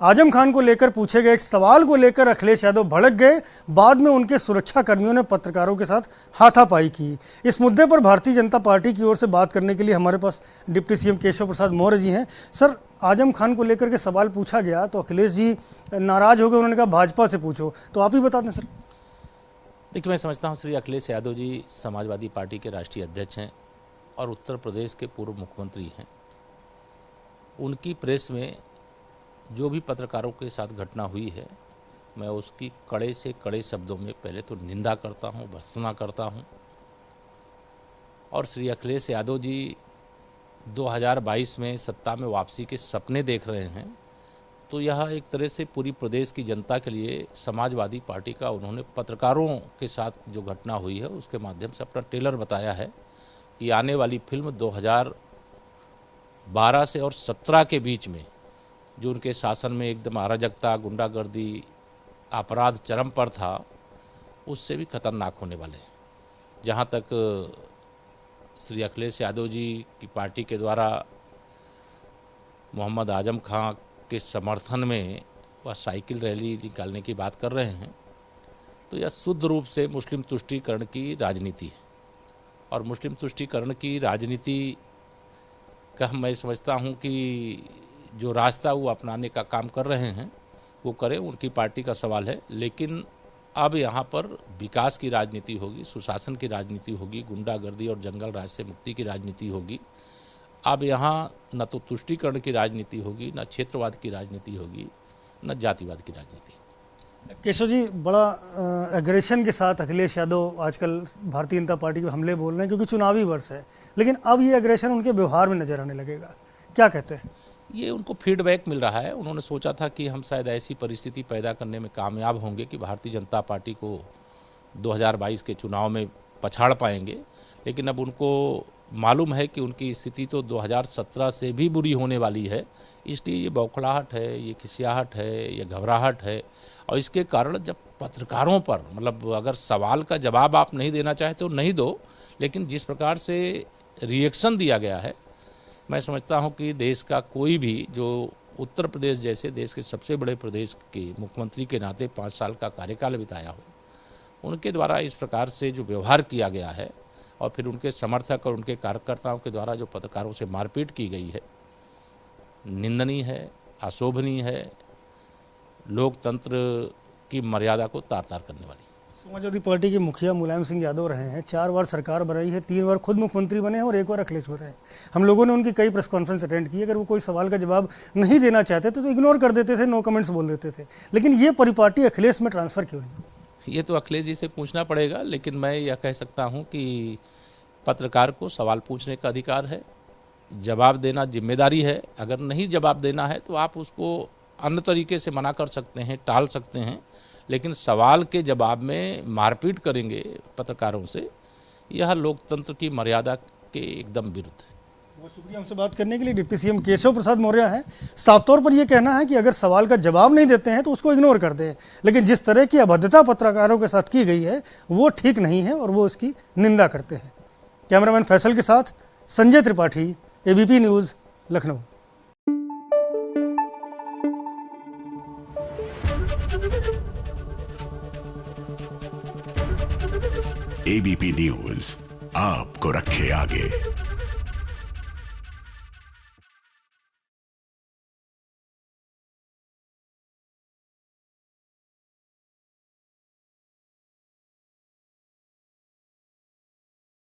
आजम खान को लेकर पूछे गए एक सवाल को लेकर अखिलेश यादव भड़क गए। बाद में उनके सुरक्षा कर्मियों ने पत्रकारों के साथ हाथापाई की। इस मुद्दे पर भारतीय जनता पार्टी की ओर से बात करने के लिए हमारे पास डिप्टी सीएम केशव प्रसाद मौर्य जी हैं। सर, आजम खान को लेकर के सवाल पूछा गया तो अखिलेश जी नाराज हो गए, उन्होंने कहा भाजपा से पूछो। तो आप ही बता दें सर। देखिए, मैं समझता हूँ श्री अखिलेश यादव जी समाजवादी पार्टी के राष्ट्रीय अध्यक्ष हैं और उत्तर प्रदेश के पूर्व मुख्यमंत्री हैं। उनकी प्रेस में जो भी पत्रकारों के साथ घटना हुई है, मैं उसकी कड़े से कड़े शब्दों में पहले तो निंदा करता हूँ, भर्त्सना करता हूँ। और श्री अखिलेश यादव जी 2022 में सत्ता में वापसी के सपने देख रहे हैं, तो यह एक तरह से पूरी प्रदेश की जनता के लिए समाजवादी पार्टी का उन्होंने पत्रकारों के साथ जो घटना हुई है उसके माध्यम से अपना ट्रेलर बताया है कि आने वाली फिल्म 2012 से और 17 के बीच में जो उनके शासन में एकदम अराजकता, गुंडागर्दी, अपराध चरम पर था, उससे भी खतरनाक होने वाले हैं। जहाँ तक श्री अखिलेश यादव जी की पार्टी के द्वारा मोहम्मद आजम खां के समर्थन में वह साइकिल रैली निकालने की बात कर रहे हैं, तो यह शुद्ध रूप से मुस्लिम तुष्टीकरण की राजनीति है। और मुस्लिम तुष्टीकरण की राजनीति का मैं समझता हूं कि जो रास्ता वो अपनाने का काम कर रहे हैं वो करें, उनकी पार्टी का सवाल है। लेकिन अब यहाँ पर विकास की राजनीति होगी, सुशासन की राजनीति होगी, गुंडागर्दी और जंगल राज से मुक्ति की राजनीति होगी। अब यहाँ न तो तुष्टीकरण की राजनीति होगी, न क्षेत्रवाद की राजनीति होगी, न जातिवाद की राजनीति। केशव जी, बड़ा एग्रेशन के साथ अखिलेश यादव आजकल भारतीय जनता पार्टी को हमले बोल रहे हैं क्योंकि चुनावी वर्ष है, लेकिन अब ये एग्रेशन उनके व्यवहार में नजर आने लगेगा, क्या कहते हैं? ये उनको फीडबैक मिल रहा है। उन्होंने सोचा था कि हम शायद ऐसी परिस्थिति पैदा करने में कामयाब होंगे कि भारतीय जनता पार्टी को 2022 के चुनाव में पछाड़ पाएंगे, लेकिन अब उनको मालूम है कि उनकी स्थिति तो 2017 से भी बुरी होने वाली है। इसलिए ये बौखलाहट है, ये खिसियाहट है, ये घबराहट है। और इसके कारण जब पत्रकारों पर, मतलब अगर सवाल का जवाब आप नहीं देना चाहते तो नहीं दो, लेकिन जिस प्रकार से रिएक्शन दिया गया है, मैं समझता हूं कि देश का कोई भी जो उत्तर प्रदेश जैसे देश के सबसे बड़े प्रदेश के मुख्यमंत्री के नाते 5 साल का कार्यकाल बिताया हो, उनके द्वारा इस प्रकार से जो व्यवहार किया गया है और फिर उनके समर्थक और उनके कार्यकर्ताओं के द्वारा जो पत्रकारों से मारपीट की गई है, निंदनीय है, अशोभनीय है, लोकतंत्र की मर्यादा को तार तार करने वाली। समाजवादी पार्टी के मुखिया मुलायम सिंह यादव रहे हैं, 4 बार सरकार बनाई है, 3 बार खुद मुख्यमंत्री बने हैं और 1 बार अखिलेश बने हैं। हम लोगों ने उनकी कई प्रेस कॉन्फ्रेंस अटेंड की। अगर वो कोई सवाल का जवाब नहीं देना चाहते थे तो इग्नोर कर देते थे, नो कमेंट्स बोल देते थे। लेकिन ये परिपाटी अखिलेश में ट्रांसफर क्यों नहीं? ये तो अखिलेश जी से पूछना पड़ेगा, लेकिन मैं यह कह सकता हूँ कि पत्रकार को सवाल पूछने का अधिकार है, जवाब देना जिम्मेदारी है। अगर नहीं जवाब देना है तो आप उसको अन्य तरीके से मना कर सकते हैं, टाल सकते हैं, लेकिन सवाल के जवाब में मारपीट करेंगे पत्रकारों से, यह लोकतंत्र की मर्यादा के एकदम विरुद्ध है। बहुत शुक्रिया हमसे बात करने के लिए। डिप्टी सीएम केशव प्रसाद मौर्य हैं। साफ तौर पर यह कहना है कि अगर सवाल का जवाब नहीं देते हैं तो उसको इग्नोर कर दें, लेकिन जिस तरह की अभद्रता पत्रकारों के साथ की गई है वो ठीक नहीं है और वो इसकी निंदा करते हैं। कैमरामैन फैसल के साथ Sanjay Tripathi, ABP news, Lucknow. ABP news आपको रखे आगे।